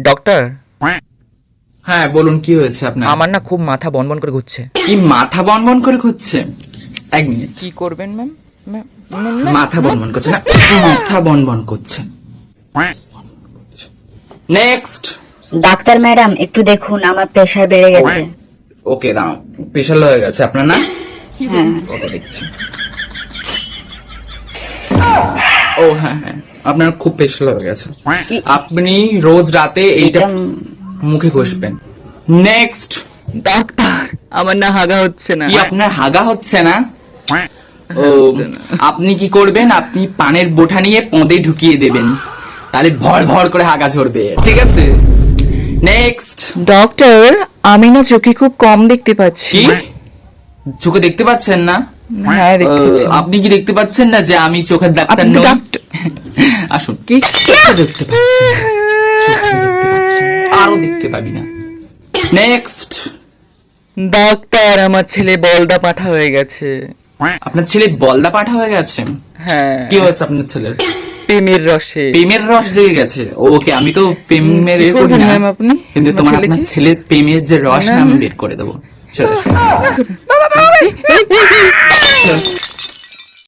Doctor, হ্যাঁ বলুন, কি হয়েছে আপনার? আমার না খুব মাথা বনবন করে ঘুরছে। কি মাথা বনবন করে ঘুরছে? এক মিনিট। কি করবেন ম্যাম? মাথা বনবন করছে না, মাথা বনবন করছে। নেক্সট। ডাক্তার ম্যাডাম একটু দেখুন, আমার প্রেশার বেড়ে গেছে। ওকে, দাঁড়াও। প্রেশার হয়ে গেছে আপনার না? হ্যাঁ। ওকে, দেখছি। ও হ্যাঁ হ্যাঁ, আপনার খুব প্রেশার হয়ে গেছে। কি- আপনি রোজ রাতে এইটা এটা মুখে ঘষবেন। নেক্সট। ডাক্তার, আমার না হাগা হচ্ছে না। কি আপনার হাগা হচ্ছে না? ও, হচ্ছে না। আপনি কি করবেন, আপনি পানের বোঁটা নিয়ে পদে ঢুকিয়ে দেবেন, তাহলে ভর ভর করে হাগা ঝরবে, ঠিক আছে? নেক্সট। ডক্টর, আমি না চোখে খুব কম দেখতে পাচ্ছি। কি চোখে দেখতে পাচ্ছেন না? হ্যাঁ, দেখতে পাচ্ছি। আপনি কি দেখতে পাচ্ছেন না যে আমি চোখের ডাক্তার আপনি নই? ডাক্তার। আসুন, কি? চোখে দেখতে পাচ্ছেন না, চোখে দেখতে পাচ্ছেন, আরো দেখতে পাবি না। নেক্সট। ডাক্তার, আমার ছেলে বলদা পাঠা হয়ে গেছে। আপনার ছেলে বলদা পাঠা হয়ে গেছে? হ্যাঁ, কি হয়েছে আপনার ছেলের? প্রেমের রসে। প্রেমের রস জেগে গেছে? ওকে, আমি তো প্রেমের কি এ করি করবেন না, ম্যাম আপনি? কিন্তু আমার তোমার ছেলেকে? আপনার ছেলের প্রেমের যে রস না, না আমি না। বের করে দেবো। চলো।